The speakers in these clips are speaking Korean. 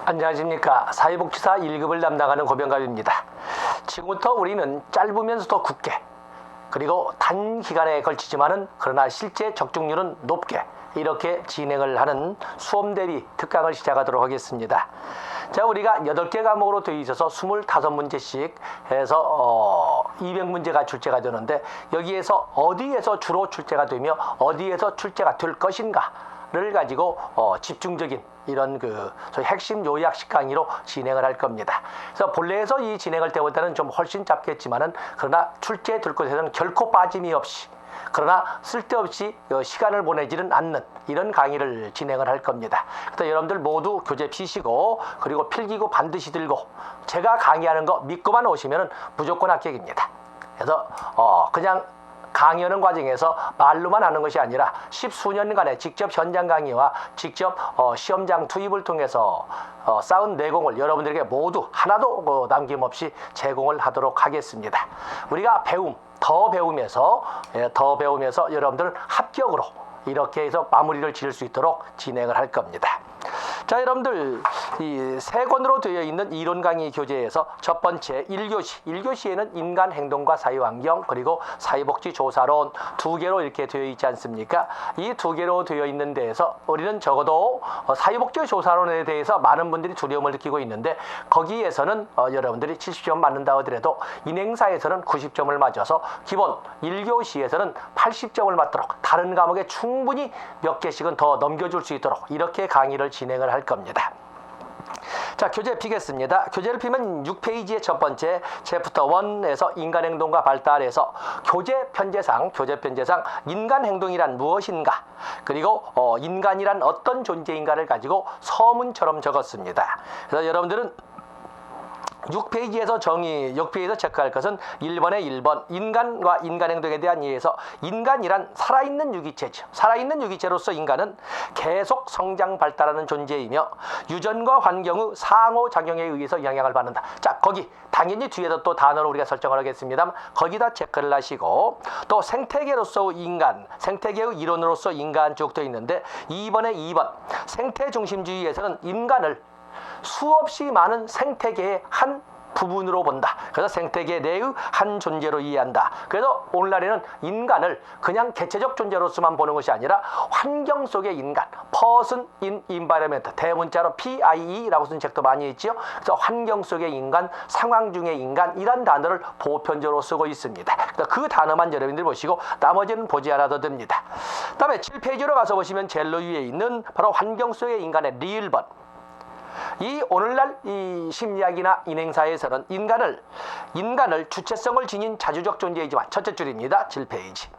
안녕하십니까. 사회복지사 1급을 담당하는 고병갑입니다. 지금부터 우리는 짧으면서도 굳게, 그리고 단기간에 걸치지만은 그러나 실제 적중률은 높게 이렇게 진행을 하는 수험 대비 특강을 시작하도록 하겠습니다. 자, 우리가 8개 과목으로 되어 있어서 25문제씩 해서 200문제가 출제가 되는데, 여기에서 어디에서 주로 출제가 되며 어디에서 출제가 될 것인가를 가지고 집중적인 이런 소위 핵심 요약식 강의로 진행을 할 겁니다. 그래서 본래에서 이 진행할 때보다는 좀 훨씬 짧겠지만은, 그러나 출제될 곳에서는 결코 빠짐이 없이, 그러나 쓸데없이 시간을 보내지는 않는 이런 강의를 진행을 할 겁니다. 그래서 여러분들 모두 교재 피시고, 그리고 필기구 반드시 들고, 제가 강의하는 거 믿고만 오시면 무조건 합격입니다. 그래서 그냥 강의하는 과정에서 말로만 하는 것이 아니라 10수년간의 직접 현장 강의와 직접 시험장 투입을 통해서 쌓은 내공을 여러분들에게 모두 하나도 남김없이 제공을 하도록 하겠습니다. 우리가 더 배우면서 여러분들은 합격으로 이렇게 해서 마무리를 지을 수 있도록 진행을 할 겁니다. 자, 여러분들 이 3권으로 되어 있는 이론 강의 교재에서 첫 번째 1교시에는 인간 행동과 사회환경, 그리고 사회복지 조사론 2개로 이렇게 되어 있지 않습니까? 이 2개로 되어 있는 데에서 우리는 적어도 사회복지 조사론에 대해서 많은 분들이 두려움을 느끼고 있는데, 거기에서는 여러분들이 70점 맞는다 하더라도 인행사에서는 90점을 맞아서 기본 1교시에서는 80점을 맞도록 다른 과목에 충분히 몇 개씩은 더 넘겨줄 수 있도록 이렇게 강의를 진행을 할 겁니다. 자, 교재 피겠습니다. 교재를 피면 6페이지의 첫 번째 챕터 1에서 인간행동과 발달에서 교재 편제상 인간행동이란 무엇인가, 그리고 인간이란 어떤 존재인가를 가지고 서문처럼 적었습니다. 그래서 여러분들은 6페이지에서 6페이지에서 체크할 것은 1번에 1번 인간과 인간행동에 대한 이해에서, 인간이란 살아있는 유기체죠. 살아있는 유기체로서 인간은 계속 성장 발달하는 존재이며 유전과 환경의 상호작용에 의해서 영향을 받는다. 자, 거기 당연히 뒤에도 또 단어로 우리가 설정을 하겠습니다. 거기다 체크를 하시고, 또 생태계로서의 인간, 생태계의 이론으로서 인간 쭉 되어 있는데 2번에 2번 생태중심주의에서는 인간을 수없이 많은 생태계의 한 부분으로 본다. 그래서 생태계 내의 한 존재로 이해한다. 그래서 오늘날에는 인간을 그냥 개체적 존재로서만 보는 것이 아니라 환경 속의 인간, Person in Environment, 대문자로 PIE라고 쓴 책도 많이 있지요. 그래서 환경 속의 인간, 상황 중의 인간, 이란 단어를 보편적으로 쓰고 있습니다. 그래서 그 단어만 여러분들 보시고 나머지는 보지 않아도 됩니다. 다음에 7페이지로 가서 보시면 제일 위에 있는 바로 환경 속의 인간의 리을번. 이 오늘날 이 심리학이나 인행사에서는 인간을 주체성을 지닌 자주적 존재이지만, 첫째 줄입니다. 7페이지.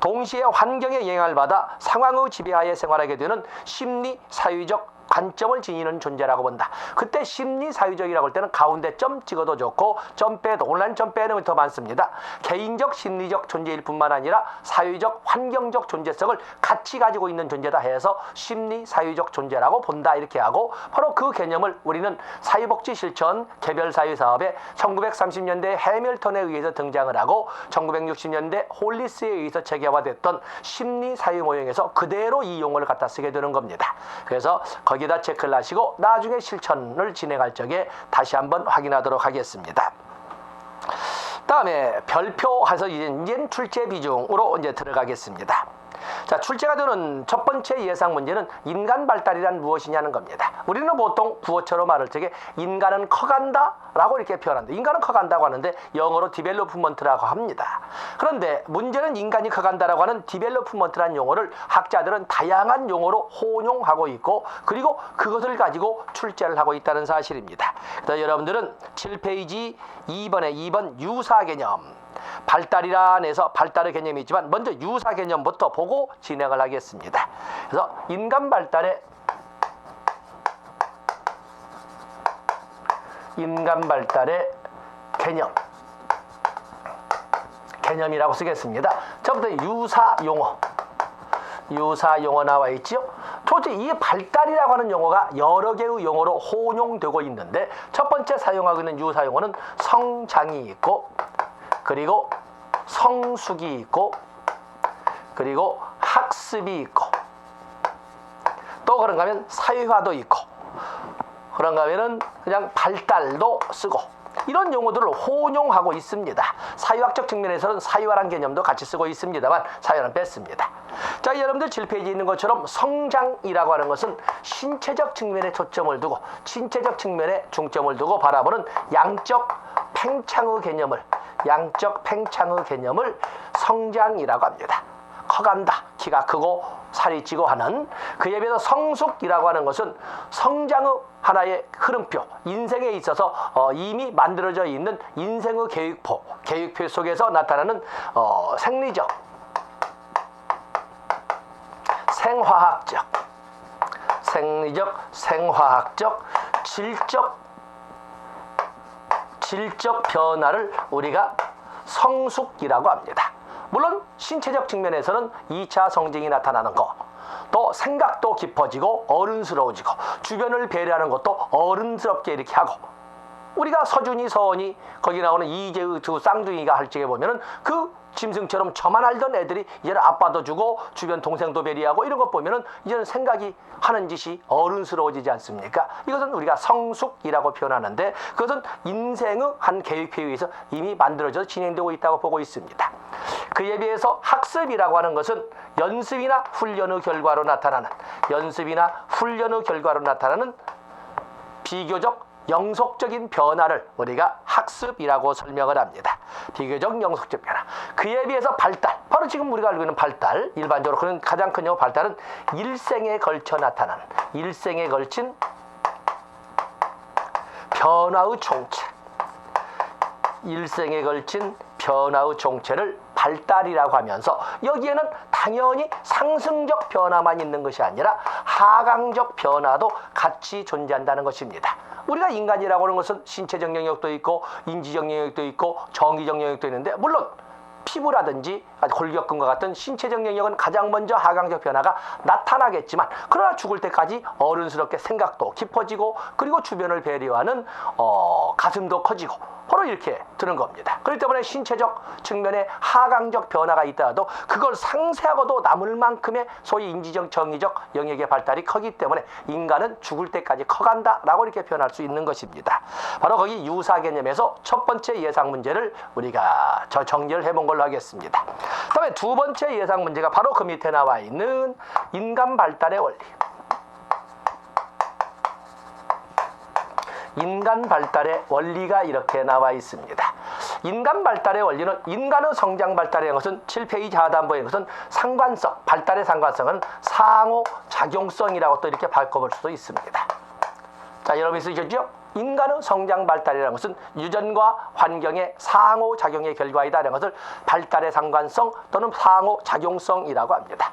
동시에 환경의 영향을 받아 상황의 지배하에 생활하게 되는 심리 사회적 관점을 지니는 존재라고 본다. 그때 심리 사회적이라고 할 때는 가운데 점 찍어도 좋고, 점 빼도, 온라인 점 빼는 것이 더 많습니다. 개인적 심리적 존재일 뿐만 아니라 사회적 환경적 존재성을 같이 가지고 있는 존재다 해서 심리 사회적 존재라고 본다, 이렇게 하고, 바로 그 개념을 우리는 사회복지 실천 개별 사회 사업에 1930년대 해밀턴에 의해서 등장을 하고 1960년대 홀리스에 의해서 체계화됐던 심리 사회 모형에서 그대로 이 용어를 갖다 쓰게 되는 겁니다. 그래서 거기다 체크를 하시고 나중에 실천을 진행할 적에 다시 한번 확인하도록 하겠습니다. 다음에 별표해서 이제 출제 비중으로 이제 들어가겠습니다. 자, 출제가 되는 첫 번째 예상 문제는 인간 발달이란 무엇이냐는 겁니다. 우리는 보통 구어체로 말할 적에 인간은 커간다 라고 이렇게 표현한다. 인간은 커간다고 하는데 영어로 디벨로프먼트라고 합니다. 그런데 문제는 인간이 커간다라고 하는 디벨로프먼트라는 용어를 학자들은 다양한 용어로 혼용하고 있고, 그리고 그것을 가지고 출제를 하고 있다는 사실입니다. 그래서 여러분들은 7페이지 2번에 2번 유사 개념, 발달이란에서 발달의 개념이 있지만 먼저 유사 개념부터 보고 진행을 하겠습니다. 그래서 인간 발달의 개념이라고 쓰겠습니다. 처음부터 유사 용어 나와 있지요. 도대체 이 발달이라고 하는 용어가 여러 개의 용어로 혼용되고 있는데, 첫 번째 사용하고 있는 유사 용어는 성장이 있고, 그리고 성숙이 있고, 그리고 학습이 있고, 또 그런가 하면 사회화도 있고, 그런가 하면은 그냥 발달도 쓰고 이런 용어들을 혼용하고 있습니다. 사유학적 측면에서는 사유화란 개념도 같이 쓰고 있습니다만 사유화는 뺐습니다. 자, 여러분들 7페이지에 있는 것처럼 성장이라고 하는 것은 신체적 측면에 초점을 두고 신체적 측면에 중점을 두고 바라보는 양적 팽창의 개념을 성장이라고 합니다. 커간다, 키가 크고 살이 찌고 하는. 그에 비해서 성숙이라고 하는 것은 성장의 하나의 흐름표, 인생에 있어서 이미 만들어져 있는 인생의 계획표 속에서 나타나는 생리적, 생화학적, 질적 변화를 우리가 성숙이라고 합니다. 물론 신체적 측면에서는 2차 성징이 나타나는 것, 또 생각도 깊어지고 어른스러워지고 주변을 배려하는 것도 어른스럽게 이렇게 하고, 우리가 서준이, 서원이, 거기 나오는 이재의 두 쌍둥이가 할 적에 보면은 그 짐승처럼 저만 알던 애들이 이제는 아빠도 주고 주변 동생도 배려하고 이런 것 보면은 이제는 생각이 하는 짓이 어른스러워지지 않습니까? 이것은 우리가 성숙이라고 표현하는데, 그것은 인생의 한 계획표에 의해서 이미 만들어져 진행되고 있다고 보고 있습니다. 그에 비해서 학습이라고 하는 것은 연습이나 훈련의 결과로 나타나는 비교적 영속적인 변화를 우리가 학습이라고 설명을 합니다. 비교적 영속적 변화. 그에 비해서 발달, 바로 지금 우리가 알고 있는 발달, 일반적으로 그런 가장 큰 발달은 일생에 걸쳐 나타나는, 일생에 걸친 변화의 총체, 일생에 걸친 변화의 총체를 발달이라고 하면서, 여기에는 당연히 상승적 변화만 있는 것이 아니라 하강적 변화도 같이 존재한다는 것입니다. 우리가 인간이라고 하는 것은 신체적 영역도 있고 인지적 영역도 있고 정기적 영역도 있는데, 물론 피부라든지 골격근과 같은 신체적 영역은 가장 먼저 하강적 변화가 나타나겠지만, 그러나 죽을 때까지 어른스럽게 생각도 깊어지고 그리고 주변을 배려하는 가슴도 커지고 바로 이렇게 드는 겁니다. 그렇기 때문에 신체적 측면에 하강적 변화가 있더라도 그걸 상쇄하고도 남을 만큼의 소위 인지적 정의적 영역의 발달이 크기 때문에 인간은 죽을 때까지 커간다라고 이렇게 표현할 수 있는 것입니다. 바로 거기 유사 개념에서 첫 번째 예상 문제를 우리가 정리를 해본 걸로 하겠습니다. 다음에 두 번째 예상 문제가 바로 그 밑에 나와 있는 인간 발달의 원리. 인간 발달의 원리가 이렇게 나와 있습니다. 인간 발달의 원리는, 인간의 성장 발달이라는 것은 7페이지 하단부에 것은 상관성, 발달의 상관성은 상호작용성이라고 또 이렇게 바꿔볼 수도 있습니다. 자, 여러분 있으셨죠? 인간의 성장 발달이라는 것은 유전과 환경의 상호작용의 결과이다라는 것을 발달의 상관성 또는 상호작용성이라고 합니다.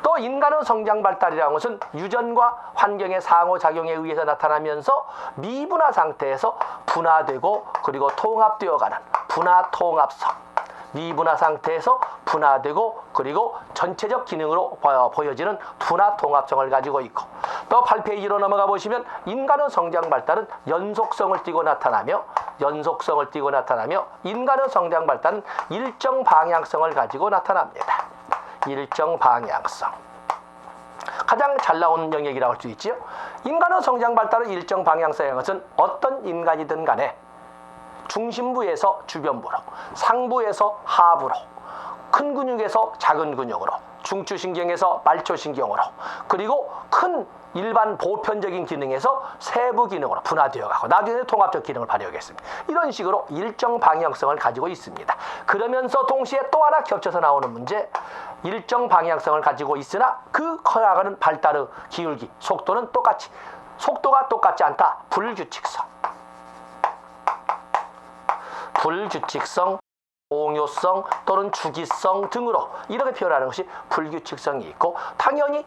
또 인간의 성장 발달이라는 것은 유전과 환경의 상호작용에 의해서 나타나면서 미분화 상태에서 분화되고 그리고 통합되어가는 분화통합성, 미분화 상태에서 분화되고 그리고 전체적 기능으로 보여지는 분화통합성을 가지고 있고, 또 8페이지로 넘어가 보시면 인간의 성장 발달은 연속성을 띠고 나타나며 인간의 성장 발달은 일정 방향성을 가지고 나타납니다. 일정 방향성. 가장 잘 나오는 영역이라고 할 수 있지요. 인간의 성장 발달의 일정 방향성인 것은 어떤 인간이든 간에 중심부에서 주변부로, 상부에서 하부로, 큰 근육에서 작은 근육으로, 중추신경에서 말초신경으로, 그리고 큰 일반 보편적인 기능에서 세부 기능으로 분화되어 가고 나중에 통합적 기능을 발휘하겠습니다. 이런 식으로 일정 방향성을 가지고 있습니다. 그러면서 동시에 또 하나 겹쳐서 나오는 문제, 일정 방향성을 가지고 있으나 그 커나가는 발달의 기울기, 속도가 똑같지 않다. 불규칙성, 공요성 또는 주기성 등으로 이렇게 표현하는 것이 불규칙성이 있고, 당연히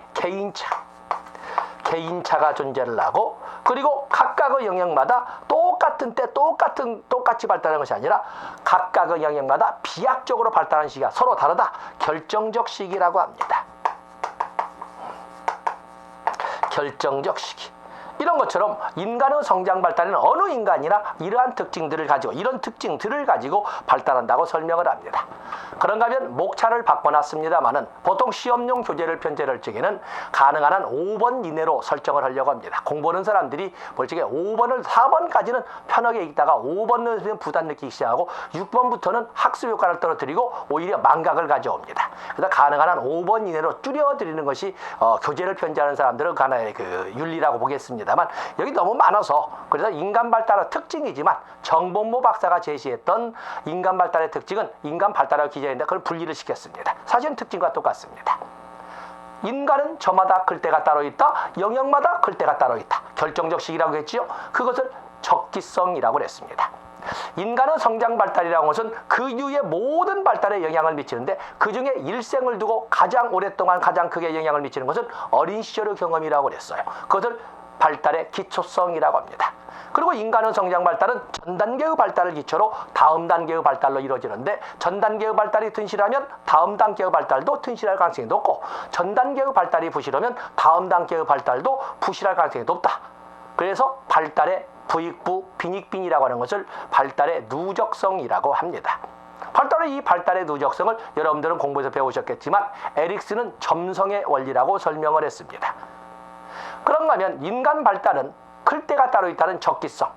개인차가 존재를 하고, 그리고 각각의 영역마다 똑같이 발달하는 것이 아니라 각각의 영역마다 비약적으로 발달하는 시기가 서로 다르다. 결정적 시기라고 합니다. 결정적 시기. 이런 것처럼 인간의 성장 발달에는 어느 인간이나 이러한 특징들을 가지고 이런 특징들을 가지고 발달한다고 설명을 합니다. 그런가 하면 목차를 바꿔놨습니다만은 보통 시험용 교재를 편제할 적에는 가능한 한 5번 이내로 설정을 하려고 합니다. 공부하는 사람들이 볼적에 5번을 4번까지는 편하게 읽다가 5번은 부담 느끼기 시작하고 6번부터는 학습 효과를 떨어뜨리고 오히려 망각을 가져옵니다. 그래서 가능한 한 5번 이내로 줄여드리는 것이 교재를 편제하는 사람들은 하나의 그 윤리라고 보겠습니다만 여기 너무 많아서 그래서 인간 발달의 특징이지만 정본모 박사가 제시했던 인간 발달의 특징은 인간 발달의 기저인데 그걸 분리를 시켰습니다. 사실은 특징과 똑같습니다. 인간은 저마다 클 때가 따로 있다. 영역마다 클 때가 따로 있다. 결정적 시기라고 했지요. 그것을 적기성이라고 했습니다. 인간의 성장 발달이라는 것은 그 이후의 모든 발달에 영향을 미치는데 그중에 일생을 두고 가장 오랫동안 가장 크게 영향을 미치는 것은 어린 시절의 경험이라고 했어요. 그것을 발달의 기초성이라고 합니다. 그리고 인간의 성장 발달은 전 단계의 발달을 기초로 다음 단계의 발달로 이루어지는데 전 단계의 발달이 튼실하면 다음 단계의 발달도 튼실할 가능성이 높고 전 단계의 발달이 부실하면 다음 단계의 발달도 부실할 가능성이 높다. 그래서 발달의 부익부, 빈익빈이라고 하는 것을 발달의 누적성이라고 합니다. 이 발달의 누적성을 여러분들은 공부에서 배우셨겠지만 에릭슨은 점성의 원리라고 설명을 했습니다. 그런가 하면 인간 발달은 클 때가 따로 있다는 적기성.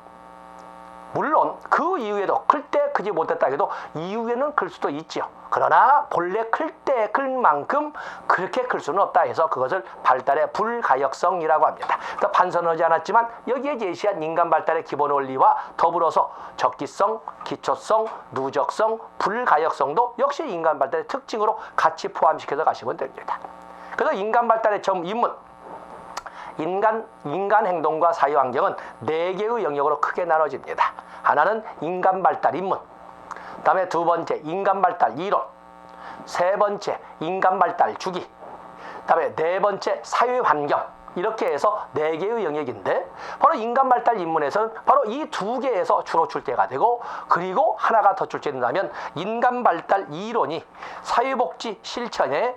물론 그 이후에도 클 때 크지 못했다 해도 이후에는 클 수도 있죠. 그러나 본래 클 때 클 만큼 그렇게 클 수는 없다 해서 그것을 발달의 불가역성이라고 합니다. 반선하지 않았지만 여기에 제시한 인간 발달의 기본 원리와 더불어서 적기성, 기초성, 누적성, 불가역성도 역시 인간 발달의 특징으로 같이 포함시켜서 가시면 됩니다. 그래서 인간 발달의 전인문 인간 행동과 사회 환경은 4개의 영역으로 크게 나눠집니다. 하나는 인간 발달 인문, 다음에 두 번째 인간 발달 이론, 세 번째 인간 발달 주기, 다음에 네 번째 사회 환경. 이렇게 해서 4개의 영역인데 바로 인간 발달 인문에서는 바로 이 2개에서 주로 출제가 되고 그리고 하나가 더 출제된다면 인간 발달 이론이 사회복지 실천에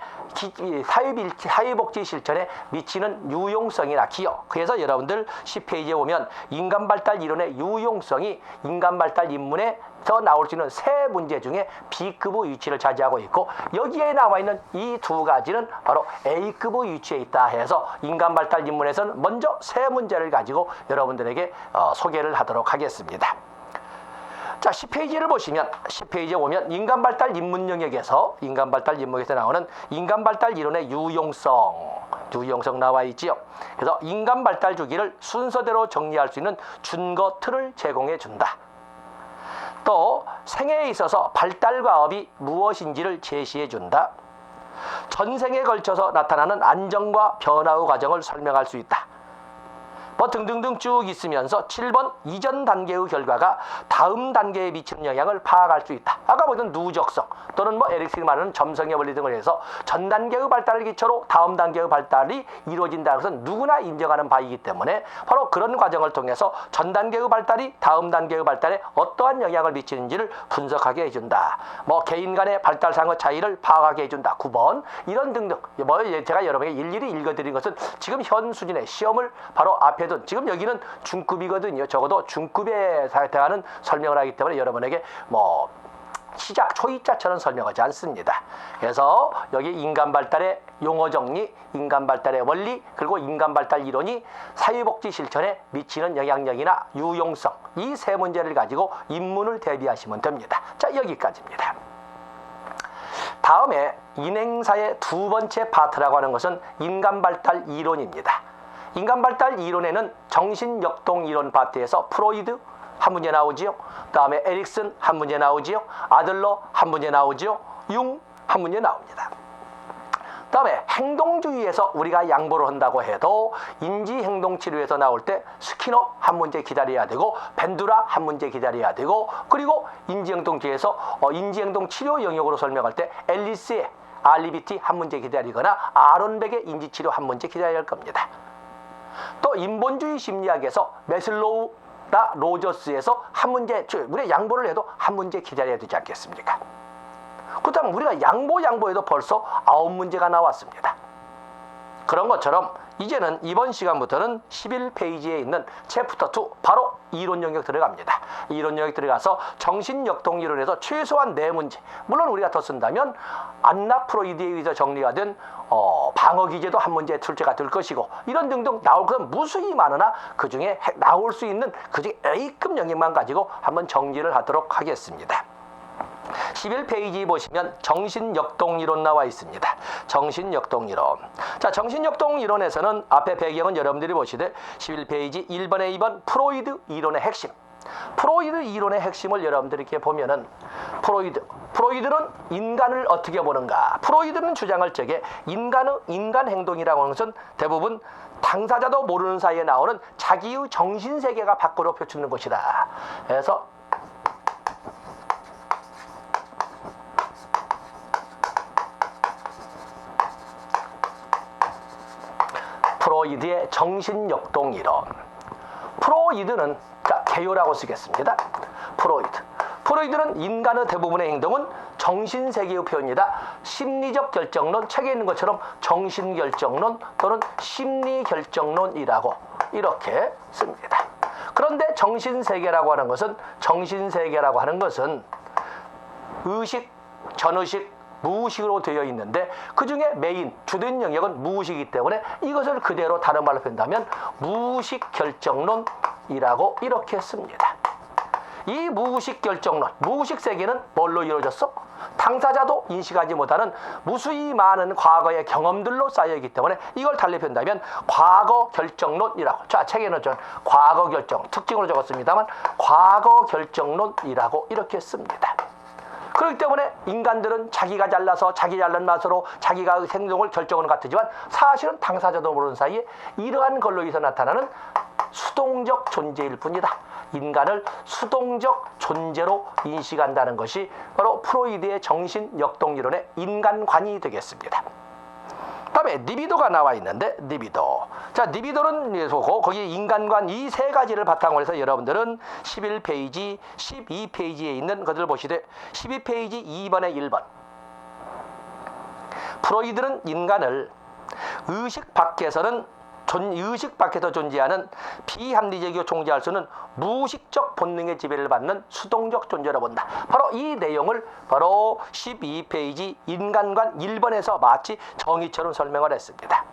사회복지 실천에 미치는 유용성이나 기여. 그래서 여러분들 10페이지에 보면 인간 발달 이론의 유용성이 인간 발달 인문에 더 나올 수 있는 세 문제 중에 B급의 위치를 차지하고 있고 여기에 나와 있는 이 2가지는 바로 A급의 위치에 있다 해서 인간 발달 인문에서는 먼저 세 문제를 가지고 여러분들에게 소개를 하도록 하겠습니다. 자, 10페이지를 보시면 10페이지에 보면 인간 발달 인문 영역에서 나오는 인간 발달 이론의 유용성 나와 있지요. 그래서 인간 발달 주기를 순서대로 정리할 수 있는 준거 틀을 제공해 준다. 또 생애에 있어서 발달 과업이 무엇인지를 제시해 준다. 전생에 걸쳐서 나타나는 안정과 변화의 과정을 설명할 수 있다. 뭐 등등등 쭉 있으면서 7번 이전 단계의 결과가 다음 단계에 미치는 영향을 파악할 수 있다. 아까 보던 누적성 또는 뭐 에릭슨이 말하는 점성의 원리 등을 해서 전 단계의 발달을 기초로 다음 단계의 발달이 이루어진다는 것은 누구나 인정하는 바이기 때문에 바로 그런 과정을 통해서 전 단계의 발달이 다음 단계의 발달에 어떠한 영향을 미치는지를 분석하게 해준다. 뭐 개인 간의 발달상의 차이를 파악하게 해준다. 9번 이런 등등 뭐 제가 여러분에게 일일이 읽어드린 것은 지금 현 수준의 시험을 바로 앞에 둔 지금 여기는 중급이거든요. 적어도 중급에 대한 설명을 하기 때문에 여러분에게 뭐 시작 초입자처럼 설명하지 않습니다. 그래서 여기 인간 발달의 용어 정리, 인간 발달의 원리, 그리고 인간 발달 이론이 사회복지 실천에 미치는 영향력이나 유용성 이 세 문제를 가지고 인문을 대비하시면 됩니다. 자, 여기까지입니다. 다음에 인행사의 두 번째 파트라고 하는 것은 인간 발달 이론입니다. 인간 발달 이론에는 정신역동 이론 파트에서 프로이드 한 문제 나오지요. 다음에 에릭슨 한 문제 나오지요. 아들러 한 문제 나오지요. 융 한 문제 나옵니다. 다음에 행동주의에서 우리가 양보를 한다고 해도 인지행동치료에서 나올 때 스키너 한 문제 기다려야 되고 벤두라 한 문제 기다려야 되고 그리고 인지행동치료에서 인지행동치료 영역으로 설명할 때 앨리스의 RBT 한 문제 기다리거나 아론백의 인지치료 한 문제 기다려야 할 겁니다. 또 인본주의 심리학에서 메슬로우나 로저스에서 한 문제, 우리가 양보를 해도 한 문제 기다려야 되지 않겠습니까? 그렇다면 우리가 양보해도 벌써 9문제가 나왔습니다. 그런 것처럼 이제는 이번 시간부터는 11페이지에 있는 챕터 2 바로 이론 영역 들어갑니다. 이론 영역 들어가서 정신역동 이론에서 최소한 4문제, 물론 우리가 더 쓴다면 안나 프로이드에 의해서 정리가 된 방어 기제도 한 문제 출제가 될 것이고, 이런 등등 나올 것은 무수히 많으나 그중에 나올 수 있는 그중에 A급 영역만 가지고 한번 정리를 하도록 하겠습니다. 11페이지 보시면 정신역동이론 나와 있습니다. 정신역동이론. 자, 정신역동이론에서는 앞에 배경은 여러분들이 보시되 11페이지 1번에 2번 프로이드 이론의 핵심. 프로이드 이론의 핵심을 여러분들이 이렇게 보면은 프로이드는 인간을 어떻게 보는가? 프로이드는 주장할 적에 인간 행동이라고 하는 것은 대부분 당사자도 모르는 사이에 나오는 자기의 정신세계가 밖으로 펼치는 것이다. 그래서 프로이드의 정신역동이론. 프로이드는 개요라고 쓰겠습니다. 프로이드는 인간의 대부분의 행동은 정신세계의 표현이다. 심리적 결정론, 책에 있는 것처럼 정신결정론 또는 심리결정론이라고 이렇게 씁니다. 그런데 정신세계라고 하는 것은 의식, 전의식, 무의식으로 되어 있는데 그중에 메인, 주된 영역은 무의식이기 때문에 이것을 그대로 다른 말로 표현한다면 무의식 결정론이라고 이렇게 씁니다. 이 무의식 결정론, 무의식 세계는 뭘로 이루어졌어? 당사자도 인식하지 못하는 무수히 많은 과거의 경험들로 쌓여있기 때문에 이걸 달리 표현한다면 과거 결정론이라고. 자, 책에는 전 과거 결정, 특징으로 적었습니다만 과거 결정론이라고 이렇게 씁니다. 그렇기 때문에 인간들은 자기가 잘나서 자기 잘난 맛으로 자기가 행동을 결정하는 것 같지만 사실은 당사자도 모르는 사이에 이러한 걸로 인해서 나타나는 수동적 존재일 뿐이다. 인간을 수동적 존재로 인식한다는 것이 바로 프로이드의 정신역동이론의 인간관이 되겠습니다. 다음에 리비도가 나와 있는데 리비도. 자, 리비도는 거기 인간관 이 세 가지를 바탕으로 해서 여러분들은 11페이지, 12페이지에 있는 것을 보시되 12페이지 2번에 1번. 프로이드는 인간을 의식 밖에서 존재하는 비합리적이고 존재할 수는 무의식적 본능의 지배를 받는 수동적 존재로 본다. 바로 이 내용을 바로 12페이지 인간관 1번에서 마치 정의처럼 설명을 했습니다.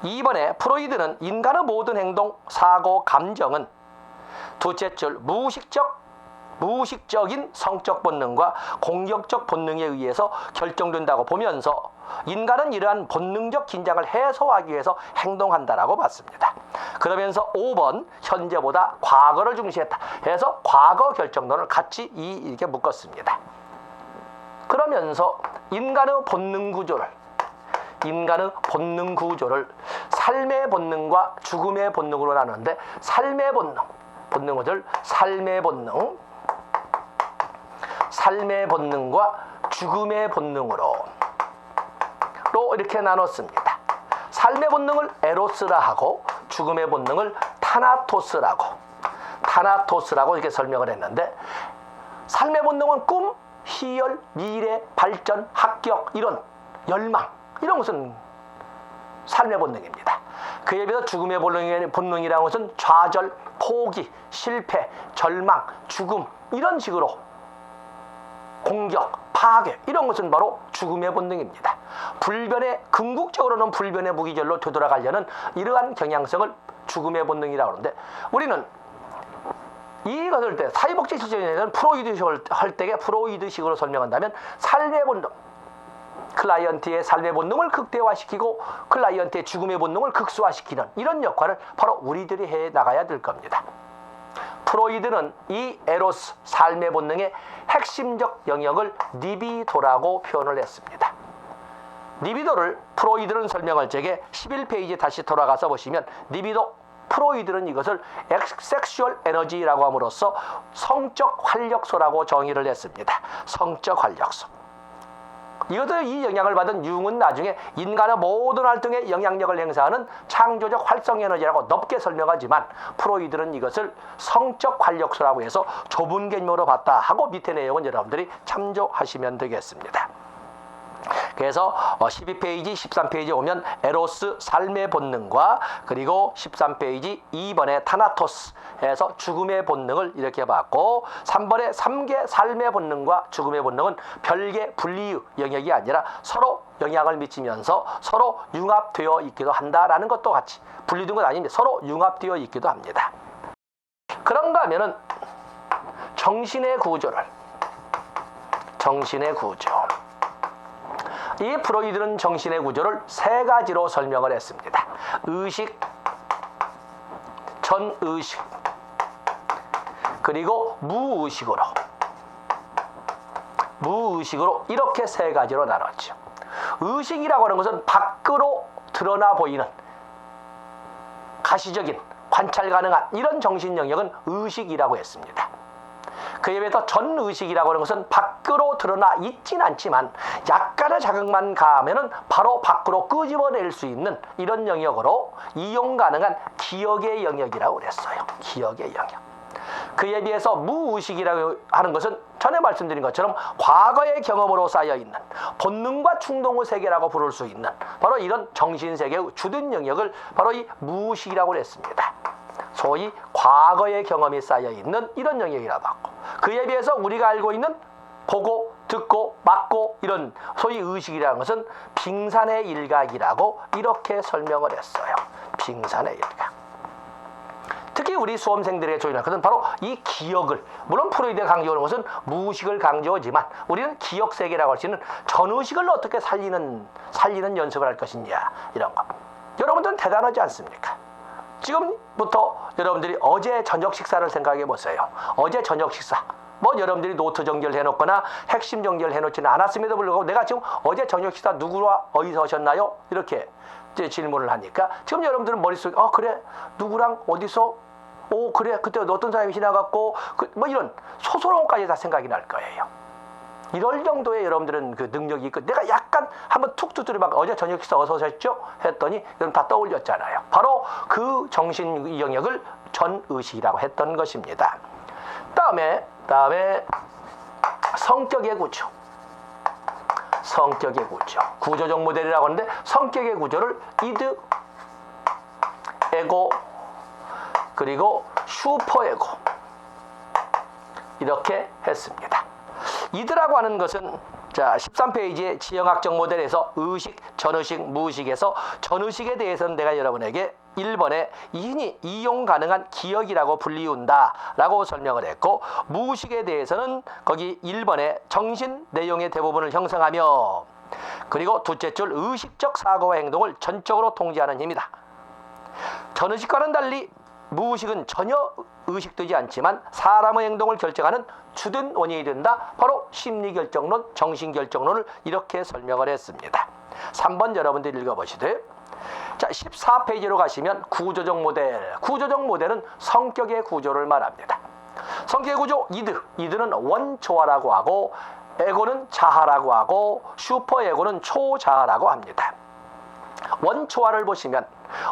2번에 프로이드는 인간의 모든 행동, 사고, 감정은 둘째 줄 무의식적인 성적 본능과 공격적 본능에 의해서 결정된다고 보면서 인간은 이러한 본능적 긴장을 해소하기 위해서 행동한다라고 봤습니다. 그러면서 5번 현재보다 과거를 중시했다 해서 과거 결정론을 같이 이렇게 묶었습니다. 그러면서 인간의 본능 구조를 삶의 본능과 죽음의 본능으로 나누는데 삶의 본능과 죽음의 본능으로 이렇게 나눴습니다. 삶의 본능을 에로스라 하고 죽음의 본능을 타나토스라고 이렇게 설명을 했는데, 삶의 본능은 꿈, 희열, 미래, 발전, 합격, 이런 열망, 이런 것은 삶의 본능입니다. 그에 비해서 죽음의 본능이라는 것은 좌절, 포기, 실패, 절망, 죽음, 이런 식으로 공격, 파괴, 이런 것은 바로 죽음의 본능입니다. 궁극적으로는 불변의 무기절로 되돌아가려는 이러한 경향성을 죽음의 본능이라고 하는데, 우리는 이것을 때 사회복지 시점에는 프로이드식을 할 때에 프로이드식으로 설명한다면 삶의 본능, 클라이언트의 삶의 본능을 극대화시키고 클라이언트의 죽음의 본능을 극소화시키는 이런 역할을 바로 우리들이 해 나가야 될 겁니다. 프로이드는 이 에로스, 삶의 본능의 핵심적 영역을 리비도라고 표현을 했습니다. 리비도를 프로이드는 설명할 적에 11페이지에 다시 돌아가서 보시면 프로이드는 이것을 섹슈얼 에너지라고 함으로써 성적 활력소라고 정의를 했습니다. 성적 활력소. 이 영향을 받은 융은 나중에 인간의 모든 활동에 영향력을 행사하는 창조적 활성 에너지라고 넓게 설명하지만, 프로이드는 이것을 성적 활력소라고 해서 좁은 개념으로 봤다 하고 밑에 내용은 여러분들이 참조하시면 되겠습니다. 그래서 12페이지, 13페이지에 오면 에로스 삶의 본능과 그리고 13페이지 2번에 타나토스에서 죽음의 본능을 이렇게 봤고 3번에 3개 삶의 본능과 죽음의 본능은 별개 분리 영역이 아니라 서로 영향을 미치면서 서로 융합되어 있기도 한다라는 것도 같이 분리된 건 아닌데 서로 융합되어 있기도 합니다. 그런가 하면은 정신의 구조 이 프로이드는 정신의 구조를 세 가지로 설명을 했습니다. 의식, 전의식, 그리고 무의식으로 이렇게 세 가지로 나눴죠. 의식이라고 하는 것은 밖으로 드러나 보이는 가시적인 관찰 가능한 이런 정신 영역은 의식이라고 했습니다. 그에 비해서 전의식이라고 하는 것은 밖으로 드러나 있진 않지만 약간의 자극만 가하면은 바로 밖으로 끄집어낼 수 있는 이런 영역으로 이용 가능한 기억의 영역이라고 그랬어요. 기억의 영역. 그에 비해서 무의식이라고 하는 것은 전에 말씀드린 것처럼 과거의 경험으로 쌓여있는 본능과 충동의 세계라고 부를 수 있는 바로 이런 정신세계의 주된 영역을 바로 이 무의식이라고 그랬습니다. 소위 과거의 경험이 쌓여있는 이런 영역이라고 하고 그에 비해서 우리가 알고 있는 보고 듣고 맞고 이런 소위 의식이라는 것은 빙산의 일각이라고 이렇게 설명을 했어요. 빙산의 일각. 특히 우리 수험생들에게 조인한 것은 바로 이 기억을 물론 프로이드가 강조하는 것은 무의식을 강조하지만 우리는 기억세계라고 할 수 있는 전의식을 어떻게 살리는 연습을 할 것이냐 이런 거. 여러분들은 대단하지 않습니까? 지금부터 여러분들이 어제 저녁 식사를 생각해 보세요. 어제 저녁 식사. 뭐 여러분들이 노트 정리를 해놓거나 핵심 정리를 해놓지는 않았음에도 불구하고 내가 지금 어제 저녁 식사 누구와 어디서 하셨나요? 이렇게 이제 질문을 하니까 지금 여러분들은 머릿속에 그래 누구랑 어디서 그래 그때 어떤 사람이 지나갔고 뭐 이런 소소론까지 다 생각이 날 거예요. 이럴 정도의 여러분들은 그 능력이 있고 내가 약간 한번 툭 두드려 막 어제 저녁 식사 어디서 하셨죠? 했더니 여러분 다 떠올렸잖아요. 바로 그 정신 영역을 전의식이라고 했던 것입니다. 다음에 성격의 구조. 구조적 모델이라고 하는데 성격의 구조를 이드, 에고, 그리고 슈퍼에고 이렇게 했습니다. 이드라고 하는 것은 자 13페이지의 지형학적 모델에서 의식, 전의식, 무의식에서 전의식에 대해서는 내가 여러분에게 1번에 이hin이 이용 가능한 기억이라고 불리운다 라고 설명을 했고 무의식에 대해서는 거기 1번에 정신 내용의 대부분을 형성하며 그리고 둘째 줄 의식적 사고와 행동을 전적으로 통제하는 힘이다. 전의식과는 달리 무의식은 전혀 의식되지 않지만 사람의 행동을 결정하는 주된 원인이 된다. 바로 심리결정론, 정신결정론을 이렇게 설명을 했습니다. 3번 여러분들이 읽어보시되 자 14페이지로 가시면 구조적 모델. 구조적 모델은 성격의 구조를 말합니다. 성격의 구조 이드는 원초화라고 하고 에고는 자아라고 하고 슈퍼에고는 초자아라고 합니다. 원초화를 보시면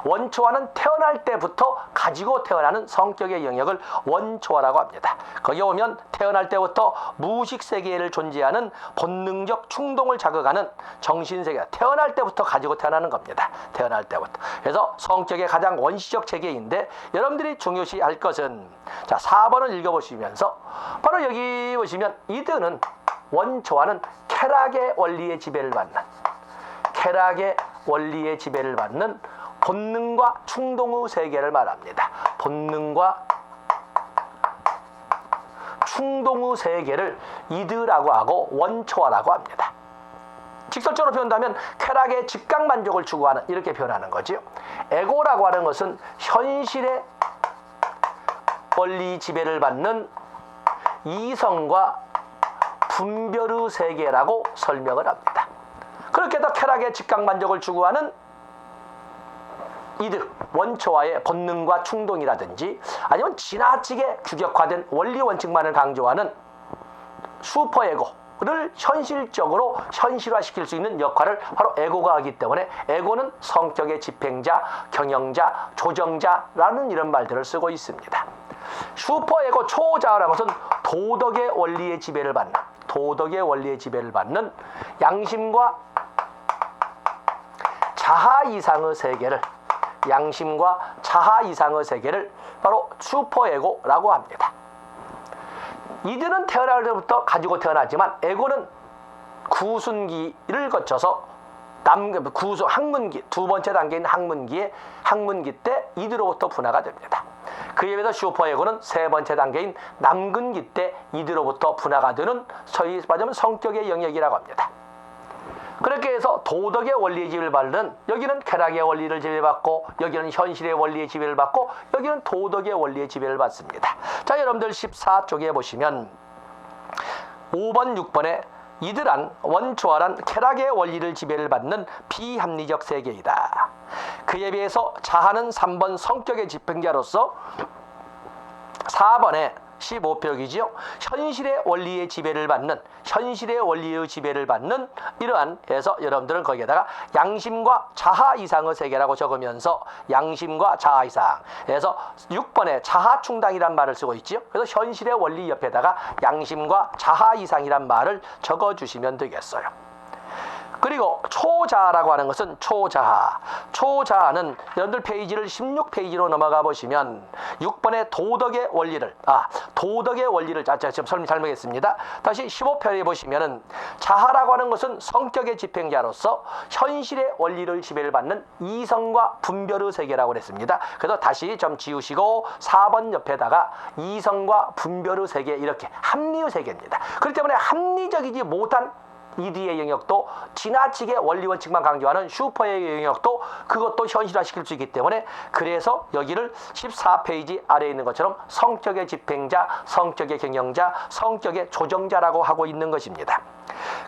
원초화는 태어날 때부터 가지고 태어나는 성격의 영역을 원초화라고 합니다. 거기 오면 태어날 때부터 무의식 세계를 존재하는 본능적 충동을 자극하는 정신세계가 태어날 때부터 가지고 태어나는 겁니다. 태어날 때부터. 그래서 성격의 가장 원시적 체계인데 여러분들이 중요시할 것은 자 4번을 읽어보시면서 바로 여기 보시면 이드는 원초화는 쾌락의 원리의 지배를 받는 본능과 충동의 세계를 말합니다. 본능과 충동의 세계를 이드라고 하고 원초화라고 합니다. 직설적으로 표현한다면 쾌락의 즉각 만족을 추구하는 이렇게 표현하는 거죠. 에고라고 하는 것은 현실의 원리 지배를 받는 이성과 분별의 세계라고 설명을 합니다. 그렇게 해서 쾌락의 즉각 만족을 추구하는 이드, 원초화의 본능과 충동이라든지 아니면 지나치게 규격화된 원리 원칙만을 강조하는 슈퍼에고를 현실적으로 현실화시킬 수 있는 역할을 바로 에고가 하기 때문에 에고는 성격의 집행자, 경영자, 조정자라는 이런 말들을 쓰고 있습니다. 슈퍼에고 초자라는 것은 도덕의 원리의 지배를 받는 양심과 자아 이상의 세계를, 양심과 자아 이상의 세계를 바로 슈퍼에고라고 합니다. 이들은 태어날 때부터 가지고 태어나지만 에고는 구순기를 거쳐서 항문기, 두 번째 단계인 항문기 때 이들로부터 분화가 됩니다. 그에 비해서 슈퍼에고는 세 번째 단계인 남근기 때 이들로부터 분화가 되는 소위 말하면 성격의 영역이라고 합니다. 그렇게 해서 도덕의 원리의 지배를 받는, 여기는 쾌락의 원리를 지배받고, 여기는 현실의 원리의 지배를 받고, 여기는 도덕의 원리의 지배를 받습니다. 자, 여러분들 14쪽에 보시면 5번, 6번에 이들한 원초아란 쾌락의 원리를 지배를 받는 비합리적 세계이다. 그에 비해서 자아는 3번 성격의 집행자로서 4번에 15표기지요. 현실의 원리의 지배를 받는, 이러한 해서 여러분들은 거기에다가 양심과 자아 이상의 세계라고 적으면서 양심과 자아 이상 해서 6번에 자아 충당이란 말을 쓰고 있지요. 그래서 현실의 원리 옆에다가 양심과 자아 이상이란 말을 적어주시면 되겠어요. 그리고 초자아라고 하는 것은 초자아는 여러분들 페이지를 16페이지로 넘어가 보시면 6번의 도덕의 원리를 지금 설명했습니다. 다시 15편에 보시면은 자아라고 하는 것은 성격의 집행자로서 현실의 원리를 지배를 받는 이성과 분별의 세계라고 그랬습니다. 그래서 다시 좀 지우시고 4번 옆에다가 이성과 분별의 세계, 이렇게 합리의 세계입니다. 그렇기 때문에 합리적이지 못한 이디의 영역도 지나치게 원리 원칙만 강조하는 슈퍼의 영역도 그것도 현실화시킬 수 있기 때문에, 그래서 여기를 14페이지 아래에 있는 것처럼 성격의 집행자, 성격의 경영자, 성격의 조정자라고 하고 있는 것입니다.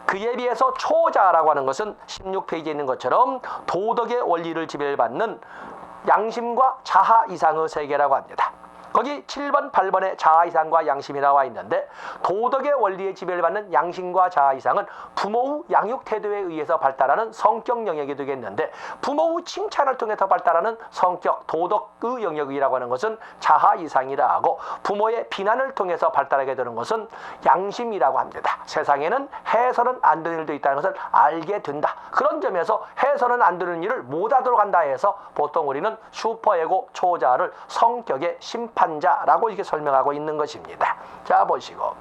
그에 비해서 초자라고 하는 것은 16페이지에 있는 것처럼 도덕의 원리를 지배를 받는 양심과 자아 이상의 세계라고 합니다. 거기 7번, 8번에 자아 이상과 양심이 나와 있는데, 도덕의 원리에 지배를 받는 양심과 자아 이상은 부모의 양육 태도에 의해서 발달하는 성격 영역이 되겠는데, 부모의 칭찬을 통해서 발달하는 성격, 도덕의 영역이라고 하는 것은 자아 이상이라 하고, 부모의 비난을 통해서 발달하게 되는 것은 양심이라고 합니다. 세상에는 해서는 안 되는 일도 있다는 것을 알게 된다. 그런 점에서 해서는 안 되는 일을 못하도록 한다 해서 보통 우리는 슈퍼에고 초자를 성격의 심판자라고 이렇게 설명하고 있는 것입니다. 자, 보시고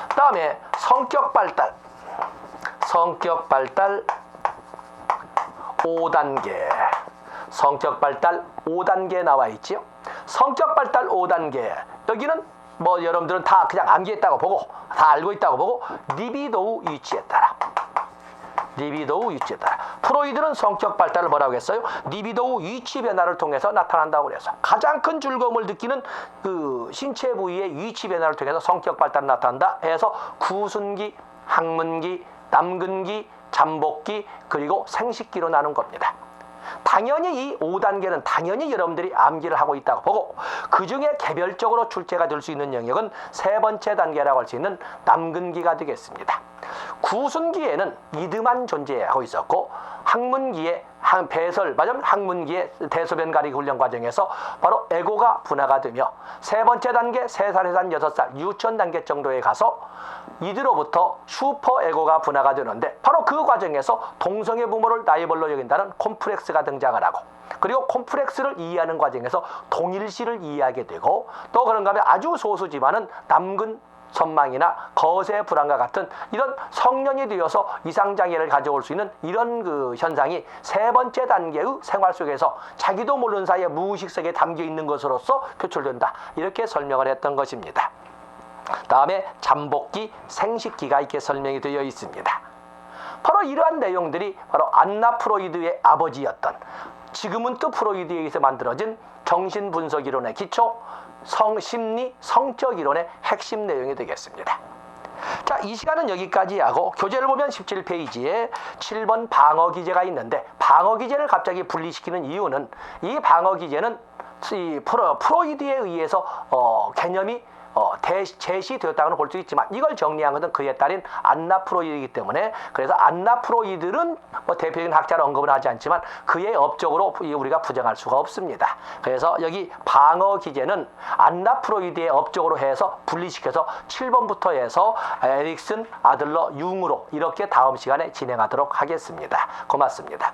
다음에 성격 발달 5단계, 성격 발달 5단계 나와 있지요. 성격 발달 5단계, 여기는 뭐 여러분들은 다 그냥 암기했다고 보고, 다 알고 있다고 보고, 리비도의 위치에 따라 프로이드는 성격 발달을 뭐라고 했어요? 리비도의 위치 변화를 통해서 나타난다고 그래서 가장 큰 즐거움을 느끼는 그 신체 부위의 위치 변화를 통해서 성격 발달이 나타난다 해서 구순기, 항문기, 남근기, 잠복기, 그리고 생식기로 나눈 겁니다. 당연히 이 5단계는 당연히 여러분들이 암기를 하고 있다고 보고, 그 중에 개별적으로 출제가 될 수 있는 영역은 세 번째 단계라고 할 수 있는 남근기가 되겠습니다. 구순기에는 이드만 존재하고 있었고, 항문기의 항문기의 대소변 가리기 훈련 과정에서 바로 에고가 분화가 되며, 세 번째 단계 3살에서 한 6살 유치원 단계 정도에 가서 이들로부터 슈퍼 에고가 분화가 되는데, 바로 그 과정에서 동성애 부모를 나이벌로 여긴다는 콤플렉스가 등장을 하고, 그리고 콤플렉스를 이해하는 과정에서 동일시를 이해하게 되고, 또 그런가 하면 아주 소수지만은 남근 선망이나 거세 불안과 같은 이런 성년이 되어서 이상장애를 가져올 수 있는 이런 그 현상이 세 번째 단계의 생활 속에서 자기도 모르는 사이에 무의식 속에 담겨 있는 것으로서 표출된다, 이렇게 설명을 했던 것입니다. 다음에 잠복기, 생식기가 이렇게 설명이 되어 있습니다. 바로 이러한 내용들이 바로 안나 프로이드의 아버지였던, 지금은 또 프로이드에 의해서 만들어진 정신분석이론의 기초, 심리, 성적 이론의 핵심 내용이 되겠습니다. 자, 이 시간은 여기까지 하고, 교재를 보면 17페이지에 7번 방어 기제가 있는데, 방어 기제를 갑자기 분리시키는 이유는, 이 방어 기제는 이 프로이드에 의해서 개념이 제시되었다고는 볼 수 있지만, 이걸 정리한 것은 그의 딸인 안나 프로이드이기 때문에, 그래서 안나 프로이드는 뭐 대표적인 학자를 언급은 하지 않지만 그의 업적으로 우리가 부정할 수가 없습니다. 그래서 여기 방어 기제는 안나 프로이드의 업적으로 해서 분리시켜서 7번부터 해서 에릭슨, 아들러, 융으로 이렇게 다음 시간에 진행하도록 하겠습니다. 고맙습니다.